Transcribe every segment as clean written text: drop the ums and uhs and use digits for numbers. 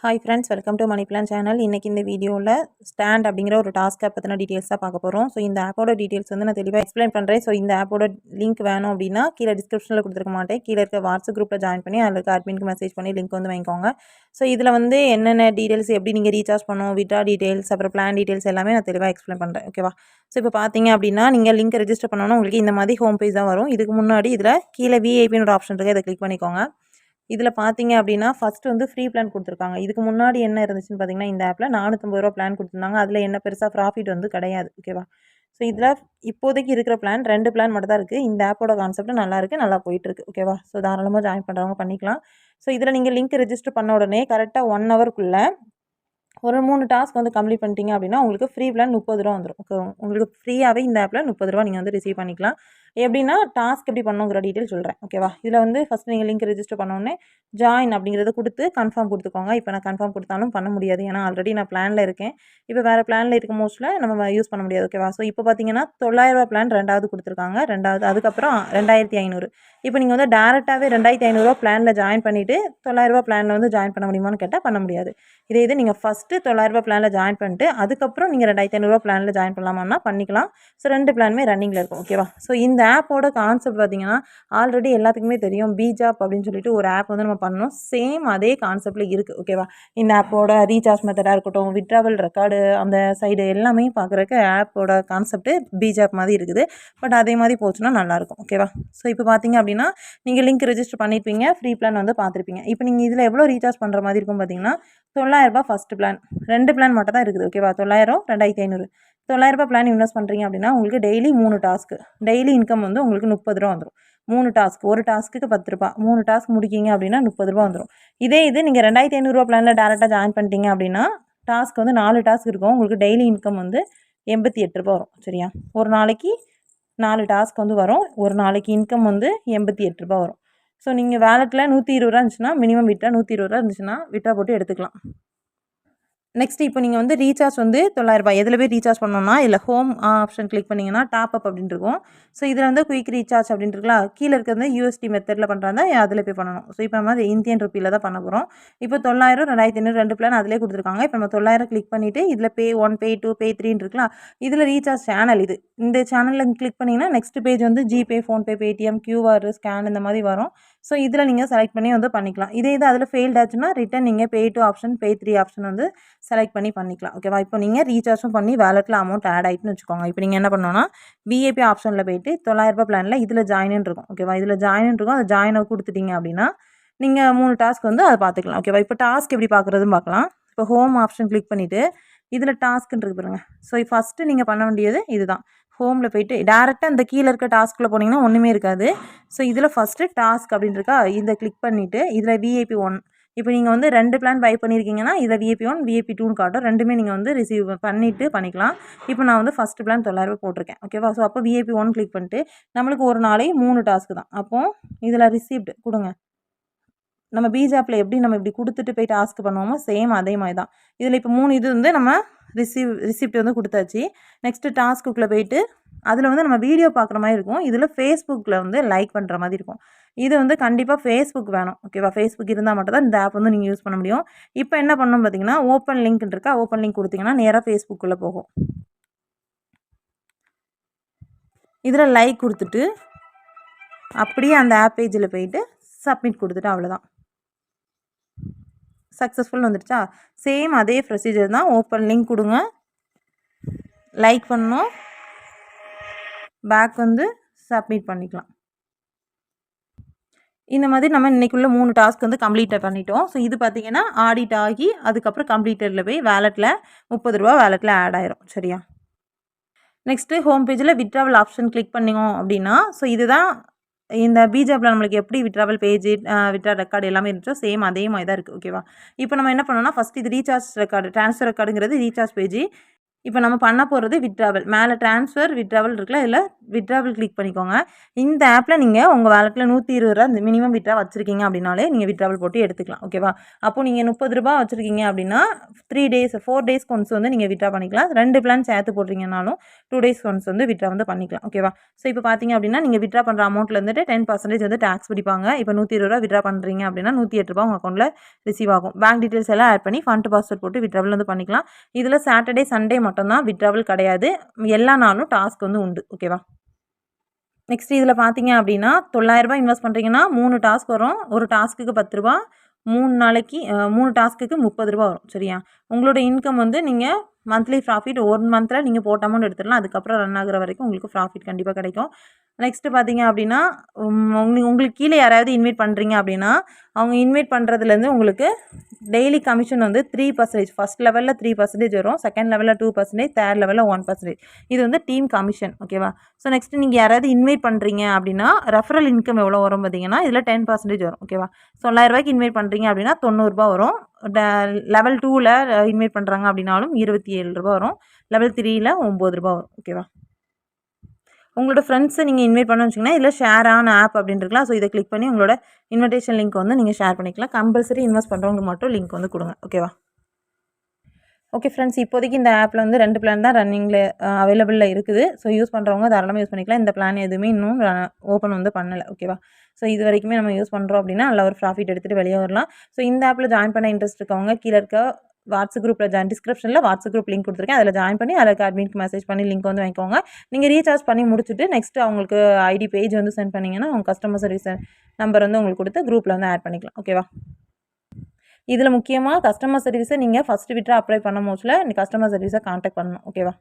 Hi friends, welcome to money plan channel. இன்றைக்கி இந்த வீடியோவில் ஸ்டாண்ட் அப்படிங்கிற ஒரு டாஸ்க்கை பற்றின டீட்டெயில்ஸ் தான் பார்க்க போகிறோம். ஸோ இந்த ஆப்போட டீட்டெயில்ஸ் வந்து நான் தெளிவாக எக்ஸ்பிளைன் பண்ணுறேன். ஸோ இந்த ஆப்போட லிங்க் வேணும் அப்படின்னா கீழே டிஸ்கிரிப்ஷனில் கொடுத்துருக்க மாட்டேன். கீழே இருக்க வாட்ஸ்அப் குரூப்பில் ஜாயின் பண்ணி அதில் இருக்க அட்மினுக்கு மெசேஜ் பண்ணி லிங்க் வந்து வாங்கிக்கோங்க. ஸோ இதில் வந்து என்னென்ன டீட்டெயில்ஸ் எப்படி நீங்கள் ரீசார்ஜ் பண்ணணும், விட்ரா டீட்டெயில்ஸ், அப்புறம் பிளான் டீட்டெயில்ஸ் எல்லாமே நான் தெளிவாக எக்ஸ்பிளைன் பண்ணுறேன். ஓகேவா? ஸோ இப்போ பார்த்தீங்க அப்படின்னா நீங்கள் லிங்க் ரெஜிஸ்டர் பண்ணணும். உங்களுக்கு இந்த மாதிரி ஹோம் பேஜ் தான் வரும். இதுக்கு முன்னாடி இதில் கீழே விஐபின்னு ஒரு ஆப்ஷன் இருக்குது, அதை கிளிக் பண்ணிக்கோங்க. இதில் பார்த்தீங்க அப்படின்னா ஃபஸ்ட்டு வந்து ஃப்ரீ பிளான் கொடுத்துருக்காங்க. இதுக்கு முன்னாடி என்ன இருந்துச்சுன்னு பார்த்தீங்கன்னா, இந்த ஆப்பில் ₹450 பிளான் கொடுத்துருந்தாங்க. அதில் என்ன பெருசாக ப்ராஃபிட் வந்து கிடையாது. ஓகேவா? ஸோ இதில் இப்போதைக்கு இருக்கிற பிளான் 2 பிளான் மட்டும் தான் இருக்குது. இந்த ஆப்போட கான்செப்ட் நல்லாயிருக்கு, நல்லா போயிட்டுருக்கு. ஓகேவா? ஸோ தாராளமாக ஜாயின் பண்ணுறவங்க பண்ணிக்கலாம். ஸோ இதில் நீங்கள் லிங்க் ரெஜிஸ்டர் பண்ண உடனே கரெக்டாக 1 ஹவருக்குள்ளே ஒரு 3 டாஸ்க் வந்து கம்ப்ளீட் பண்ணிட்டீங்க அப்படின்னா உங்களுக்கு ஃப்ரீ பிளான் ₹30 வந்துடும். ஓகே, உங்களுக்கு ஃப்ரீயாகவே இந்த ஆப்பில் ₹30 நீங்கள் வந்து ரிசீவ் பண்ணிக்கலாம். எப்படின்னா டாஸ்க் எப்படி பண்ணணுங்கிற டீட்டெயில் சொல்கிறேன். ஓகேவா? இதில் வந்து ஃபஸ்ட் நீங்கள் லிங்க் ரெஜிஸ்டர் பண்ணோடனே ஜாயின் அப்படிங்கிறத கொடுத்து கன்ஃபார்ம் கொடுத்துக்கோங்க. இப்போ நான் கன்ஃபார்ம் கொடுத்தாலும் பண்ண முடியாது, ஏன்னா ஆல்ரெடி நான் பிளானில் இருக்கேன். இப்போ வேறு பிளானில் இருக்க மோஸ்ட்டில் நம்ம யூஸ் பண்ண முடியாது. ஓகேவா? ஸோ இப்போ பார்த்தீங்கன்னா ₹900 பிளான் 2வது கொடுத்துருக்காங்க. 2வது அதுக்கப்புறம் 2500. இப்போ நீங்கள் வந்து டேரெக்டாகவே ₹2500 பிளானில் ஜாயின் பண்ணிவிட்டு ₹900 பிளானில் வந்து ஜாயின் பண்ண முடியுமான்னு கேட்டால் பண்ண முடியாது. இது நீங்கள் ஃபஸ்ட்டு ₹900 பிளானில் ஜாயின் பண்ணிட்டு அதுக்கப்புறம் நீங்கள் ₹2500 பிளானில் ஜாயின் பண்ணலாமான்னா பண்ணிக்கலாம். ஸோ 2 பிளானுமே ரன்னிங்கில் இருக்கும். ஓகேவா? ஸோ இந்த ஆப்போட கான்செப்ட் பார்த்தீங்கன்னா ஆல்ரெடி எல்லாத்துக்குமே தெரியும். பீஜாப் அப்படின்னு சொல்லிட்டு ஒரு ஆப் வந்து நம்ம பண்ணணும். சேம் அதே கான்செப்டில் இருக்குது. ஓகேவா? இந்த ஆப்போட ரீசார்ஜ் மெத்தடாக இருக்கட்டும், விட்ராவல் ரெக்கார்டு அந்த சைடு எல்லாமே பார்க்குறக்கு ஆப்போட கான்செப்ட்டு பீஜாப் மாதிரி இருக்குது. பட் அதே மாதிரி போச்சுன்னா நல்லாயிருக்கும். ஓகேவா? ஸோ இப்போ பார்த்தீங்க அப்படின்னா நீங்கள் லிங்க் ரெஜிஸ்டர் பண்ணியிருப்பீங்க, ஃப்ரீ பிளான் வந்து பார்த்துருப்பீங்க. இப்போ நீங்கள் இதில் எவ்வளோ ரீசார்ஜ் பண்ணுற மாதிரி இருக்கும் பார்த்தீங்கன்னா ₹900 ஃபஸ்ட்டு பிளான். 2 பிளான் மட்டும் தான் இருக்குது. ஓகேவா? 900, 2500. ₹900 பிளான் இன்வெஸ்ட் பண்ணுறீங்க அப்படின்னா உங்களுக்கு டெய்லி 3 டாஸ்க்கு, டெய்லி இன்கம் வந்து உங்களுக்கு ₹30 வந்துடும். 3 டாஸ்க், ஒரு டாஸ்க்குக்கு ₹10. 3 டாஸ்க் முடிக்கிங்க அப்படின்னா ₹30 வந்துடும். இது நீங்கள் ₹2500 பிளானில் டேரெக்டாக ஜாயின் பண்ணிட்டீங்க அப்படின்னா டாஸ்க் வந்து 4 டாஸ்க் இருக்கும். உங்களுக்கு டெய்லி இன்கம் வந்து ₹88 வரும். சரியா? ஒரு நாளைக்கு 4 டாஸ்க் வந்து வரும். ஒரு நாளைக்கு இன்கம் வந்து ₹88 வரும். ஸோ நீங்கள் வேலெட்டில் ₹120 இருந்துச்சுன்னா மினிமம் விட்ரா ₹120 இருந்துச்சுன்னா விட்ரா போட்டு எடுத்துக்கலாம். நெக்ஸ்ட் இப்போ நீங்கள் வந்து ரீசார்ஜ் வந்து ₹900 எதில் போய் ரீசார்ஜ் பண்ணணும்னா இதில் ஹோம் ஆப்ஷன் கிளிக் பண்ணிங்கன்னா டாப் அப் அப்படின்னு இருக்கும். ஸோ இதில் வந்து குயிக் ரீசார்ஜ் அப்படின்னு இருக்கலாம். கீழே இருக்கிறது USD மெத்தடில் பண்ணுறாங்க, அதில் போய் பண்ணணும். ஸோ இப்போ நம்ம இந்தியன் ருப்பியில் தான் பண்ண போகிறோம். இப்போ 900, 2500 2 பிளான் அதிலே கொடுத்துருக்காங்க. இப்போ நம்ம 900 கிளிக் பண்ணிவிட்டு இதில் Pay 1, Pay 2, Pay 3 இருக்கலாம். இதில் ரீசார்ஜ் சேனல் இது. இந்த சேனலில் கிளிக் பண்ணிங்கன்னா நெக்ஸ்ட் பேஜ் வந்து GPay, PhonePe, Paytm, QR, scan இந்த மாதிரி வரும். ஸோ இதில் நீங்கள் செலக்ட் பண்ணி வந்து பண்ணிக்கலாம். இது அதில் ஃபெயில்ட் ஆச்சுன்னா ரிட்டன் நீங்கள் Pay 2 ஆப்ஷன், Pay 3 ஆப்ஷன் வந்து செலக்ட் பண்ணிக்கலாம். ஓகேவா? இப்போ நீங்கள் ரீசார்ஜும் பண்ணி வேலெட்டில் அமௌண்ட் ஆட் ஆகிட்டுன்னு வச்சுக்கோங்க. இப்போ நீங்கள் என்ன பண்ணணும்னா விஐபி ஆப்ஷனில் போய்ட்டு ₹900 பிளானில் இதில் ஜாயின்னு இருக்கும். ஓகேவா? இதில் ஜாயின் இருக்கும். அதை ஜாயினை கொடுத்துட்டீங்க அப்படின்னா நீங்கள் 3 டாஸ்க் வந்து அதை பார்த்துக்கலாம். ஓகேவா? இப்போ டாஸ்க் எப்படி பார்க்குறதுன்னு பார்க்கலாம். இப்போ ஹோம் ஆப்ஷன் கிளிக் பண்ணிவிட்டு இதில் டாஸ்க்குன்னு இருக்கு பாருங்க. ஸோ ஃபஸ்ட்டு நீங்கள் பண்ண வேண்டியது இதுதான். ஹோமில் போய்ட்டு டேரெக்டாக இந்த கீழே இருக்க டாஸ்கில் போனீங்கன்னா ஒன்றுமே இருக்காது. ஸோ இதில் ஃபஸ்ட்டு டாஸ்க் அப்படின்னு இருக்கா, இதை கிளிக் பண்ணிவிட்டு இதில் விஐபி 1. இப்போ நீங்கள் வந்து 2 பிளான் பை பண்ணியிருக்கீங்கன்னா இதில் விஐபி 1, விஐபி 2ன்னு காட்டும். ரெண்டுமே நீங்கள் வந்து ரிசீவ் பண்ணிவிட்டு பண்ணிக்கலாம். இப்போ நான் வந்து ஃபஸ்ட்டு பிளான் ₹900 போட்டிருக்கேன். ஓகேவா? ஸோ அப்போ விஐபி 1 கிளிக் பண்ணிட்டு நம்மளுக்கு ஒரு நாளைக்கு 3 டாஸ்க்கு தான். அப்போது இதில் ரிசீப்ட் கொடுங்க. நம்ம பீஜாப்பில் எப்படி நம்ம இப்படி கொடுத்துட்டு போய் டாஸ்க் பண்ணுவோமோ சேம் அதே மாதிரி தான். இதில் இப்போ 3 இது வந்து நம்ம ரிசிப்ட் வந்து கொடுத்தாச்சு. நெக்ஸ்ட்டு டாஸ்க்குள்ளே போயிட்டு அதில் வந்து நம்ம வீடியோ பார்க்குற மாதிரி இருக்கும். இதில் ஃபேஸ்புக்கில் வந்து லைக் பண்ணுற மாதிரி இருக்கும். இது வந்து கண்டிப்பாக ஃபேஸ்புக் வேணும். ஓகேவா? ஃபேஸ்புக் இருந்தால் மட்டும் தான் இந்த ஆப் வந்து நீங்கள் யூஸ் பண்ண முடியும். இப்போ என்ன பண்ணணும் பார்த்தீங்கன்னா ஓப்பன் லிங்க்னு இருக்கா, ஓப்பன் லிங்க் கொடுத்தீங்கன்னா நேராக ஃபேஸ்புக்குள்ளே போகும். இதில் லைக் கொடுத்துட்டு அப்படியே அந்த ஆப் பேஜில் போயிட்டு சப்மிட் கொடுத்துட்டு அவ்வளோதான். சக்ஸஸ்ஃபுல் வந்துடுச்சா? சேம் அதே ப்ரொசீஜர் தான். ஓப்பன் லிங்க் கொடுங்க, லைக் பண்ணணும், பேக் வந்து சப்மிட் பண்ணிக்கலாம். இந்த மாதிரி நம்ம இன்றைக்குள்ள 3 டாஸ்க் வந்து கம்ப்ளீட் பண்ணிட்டோம். ஸோ இது பார்த்திங்கன்னா ஆடிட் ஆகி அதுக்கப்புறம் கம்ப்ளீட்டடில் போய் வேலெட்டில் ₹30 வேலெட்டில் ஆட் ஆயிரும். சரியா? நெக்ஸ்ட்டு ஹோம் பேஜில் விட்ராவல் ஆப்ஷன் கிளிக் பண்ணிங்க அப்படின்னா ஸோ இதுதான் இந்த பீஜாப்பில் நம்மளுக்கு எப்படி விட்ராவல் பேஜ், விட்ரா ரெக்கார்டு எல்லாமே இருந்துச்சோ சேம் அதே மாதிரி தான் இருக்குது. ஓகேவா? இப்போ நம்ம என்ன பண்ணோம்னா ஃபஸ்ட் இது ரீசார்ஜ் ரெக்கார்டு, ட்ரான்ஸ்ஃபர் ரெக்கார்டுங்கிறது ரீசார்ஜ் பேஜ். இப்போ நம்ம பண்ண போகிறது வித்ட்ராவல். மேலே ட்ரான்ஸ்ஃபர் வித்ட்ராவல் இருக்குல்ல, இதில் வித்ட்ராவல் கிளிக் பண்ணிக்கோங்க. இந்த ஆப்பில் நீங்கள் உங்கள் வாலெட்டில் ₹120 மினிமம் வித்ட்ரா வச்சுருக்கீங்க அப்படின்னாலே நீங்கள் வித்ட்ராவல் போட்டு எடுத்துக்கலாம். ஓகேவா? அப்போ நீங்கள் ₹30 வச்சுருக்கீங்க அப்படின்னா 4 டேஸ்க்கு ஒன்ஸ் வந்து நீங்கள் வித்ட்ரா பண்ணிக்கலாம். 2 பிளான் சேர்த்து போடுறீங்கனாலும் 2 டேஸ்க்கு ஒன்ஸ் வந்து வித்ட்ரா வந்து பண்ணிக்கலாம். ஓகேவா? ஸோ இப்போ பார்த்தீங்க அப்படின்னா நீங்கள் வித்ட்ரா பண்ணுற அமௌண்ட்டில் வந்துட்டு 10% வந்து டேக்ஸ் பிடிப்பாங்க. இப்போ ₹120 வித்ட்ரா பண்ணுறீங்க அப்படின்னா ₹108 உங்கள் அக்கௌண்ட்டில் ரிசீவ் ஆகும். பேங்க் டீட்டெயில்ஸ் எல்லாம் ஆட் பண்ணி ஃபண்ட் பாஸ்வேர்ட் போட்டு வித்ட்ராவல் வந்து பண்ணிக்கலாம். இதில் சாட்டர்டே சண்டே மட்டும்தான் வித்ட்ராவல் கிடையாது. எல்லா நாளும் டாஸ்க் வந்து உண்டு. ஓகேவா? நெக்ஸ்ட் இதில் பார்த்தீங்க அப்படின்னா ₹900 இன்வெஸ்ட் பண்ணுறீங்கன்னா 3 டாஸ்க் வரும். ஒரு டாஸ்க்குக்கு ₹10, 3 நாளைக்கு 3 டாஸ்க்குக்கு ₹30 வரும். சரியா? உங்களோட இன்கம் வந்து நீங்கள் மந்த்லி ப்ராஃபிட் 1 மந்த்தில் நீங்கள் போட்ட அமௌண்ட் எடுத்துடலாம். அதுக்கப்புறம் ரன் ஆகுற வரைக்கும் உங்களுக்கு ப்ராஃபிட் கண்டிப்பாக கிடைக்கும். நெக்ஸ்ட்டு பார்த்தீங்க அப்படின்னா உங்களுக்கு கீழே யாராவது இன்வைட் பண்ணுறீங்க அப்படின்னா அவங்க இன்வைட் பண்ணுறதுலேருந்து உங்களுக்கு டெய்லி கமிஷன் வந்து 3%. ஃபஸ்ட் லெவலில் 3% வரும், செகண்ட் லெவலில் 2%, தேர்ட் லெவலில் 1%. இது வந்து டீம் கமிஷன். ஓகேவா? ஸோ நெக்ஸ்ட்டு நீங்கள் யாராவது இன்வைட் பண்ணுறீங்க அப்படின்னா ரெஃபரல் இன்கம் எவ்வளோ வரும் பார்த்தீங்கன்னா இதில் 10% வரும். ஓகேவா? ₹900 இன்வைட் பண்ணுறீங்க அப்படின்னா ₹90 வரும். லெவல் 2ல் இன்வைட் பண்ணுறாங்க அப்படின்னாலும் ₹27 வரும். லெவல் 3ல் ₹9 வரும். ஓகேவா? உங்களோட ஃப்ரெண்ட்ஸை நீங்கள் இன்வைட் பண்ண வச்சிங்கன்னா இதில் ஷேர் ஆன் ஆப் அப்படின்னு இருக்கலாம். ஸோ இதை கிளிக் பண்ணி உங்களோட இன்விடேஷன் லிங்க் வந்து நீங்கள் ஷேர் பண்ணிக்கலாம். கம்பல்சரி இன்வெஸ்ட் பண்ணுறவங்களுக்கு மட்டும் லிங்க் வந்து கொடுங்க. ஓகேவா? ஓகே ஃப்ரெண்ட்ஸ், இப்போதைக்கு இந்த ஆப்பில் வந்து 2 பிளான் தான் ரன்னிங்கில் அவைலபிளில் இருக்குது. ஸோ யூஸ் பண்ணுறவங்க தாராளமாக யூஸ் பண்ணிக்கலாம். இந்த பிளான் எதுவுமே இன்னும் ஓப்பன் வந்து பண்ணலை. ஓகேவா? ஸோ இது வரைக்குமே நம்ம யூஸ் பண்ணுறோம் அப்படின்னா நல்ல ஒரு ப்ராஃபிட் எடுத்துகிட்டு வெளியே வரலாம். ஸோ இந்த ஆப்பில் ஜாயின் பண்ண இன்ட்ரெஸ்ட் இருக்கவங்க கீழே இருக்க வாட்ஸ்அப் குரூப்பில் டிஸ்கிரிப்ஷனில் வாட்ஸ்அப் குரூப் லிங்க் கொடுத்துருக்கேன். அதில் ஜாயின் பண்ணி அதுக்கு அட்மினுக்கு மெசேஜ் பண்ணி லிங்க் வந்து வாங்கிக்கோங்க. நீங்கள் ரீசார்ஜ் பண்ணி முடிச்சுட்டு நெக்ஸ்ட்டு அவங்களுக்கு ஐடி பேஜ் வந்து சென்ட் பண்ணிங்கன்னா அவங்க கஸ்டமர் சர்வீஸ் நம்பர் வந்து உங்களுக்கு கொடுத்து குரூப்பில் வந்து ஆட் பண்ணிக்கலாம். ஓகேவா? இதில் முக்கியமாக கஸ்டமர் சர்வீஸை நீங்கள் ஃபஸ்ட்டு வித்ட்ரா அப்ளை பண்ணும் போதில் கஸ்டமர் சர்வீஸை கான்டாக்ட் பண்ணணும். ஓகேவா?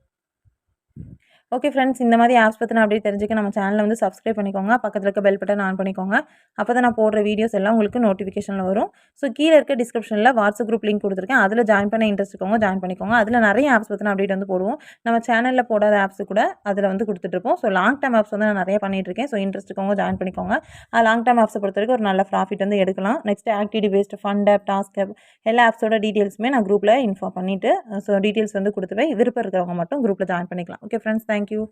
ஓகே ஃப்ரெண்ட்ஸ், இந்த மாதிரி ஆப்ஸ் பற்றி நான் அப்படியே தெரிஞ்சுக்க நம்ம சேனலை வந்து சப்ஸ்கிரைப் பண்ணிக்கோங்க. பக்கத்தில் இருக்க பெல் பட்டன் ஆன் பண்ணிக்கோங்க. அப்போ தான் நான் போடுற வீடியோஸ் எல்லாம் உங்களுக்கு நோட்டிஃபிகேஷனில் வரும். ஸோ கீழே இருக்க டிஸ்கிரிப்ஷனில் வாட்ஸ்அப் குரூப் லிங்க் கொடுத்துருக்கேன். அதில் ஜாயின் பண்ண இன்ட்ரெஸ்ட் இருக்கவங்க ஜாயின் பண்ணிக்கோங்க. அதில் நிறைய ஆப்ஸ் பற்றி அப்டேட் வந்து போடுவோம். நம்ம சேனலில் போடாத ஆப்ஸ் கூட அதில் வந்து கொடுத்துட்ருப்போம். ஸோ லாங் டேர்ம் ஆப்ஸ் வந்து நான் நிறைய பண்ணிகிட்ருக்கேன். ஸோ இன்ட்ரெஸ்ட் இருக்கவங்க ஜாயின் பண்ணிக்கோங்க. லாங் டேர்ம் ஆப்ஸை பொறுத்த வரைக்கும் ஒரு நல்ல ப்ராஃபிட் வந்து எடுக்கலாம். Next activity based fund app, task app எல்லா ஆப்ஸோட டீட்டெயில்ஸுமே நான் குரூப்பில் இன்ஃபார்ம் பண்ணிவிட்டு ஸோ டீட்டெயில்ஸ் வந்து கொடுத்துருவேன். விருப்பம் இருக்கிறவங்க மட்டும் குரூப்பில் ஜாயின் பண்ணிக்கலாம். Okay friends, thank you.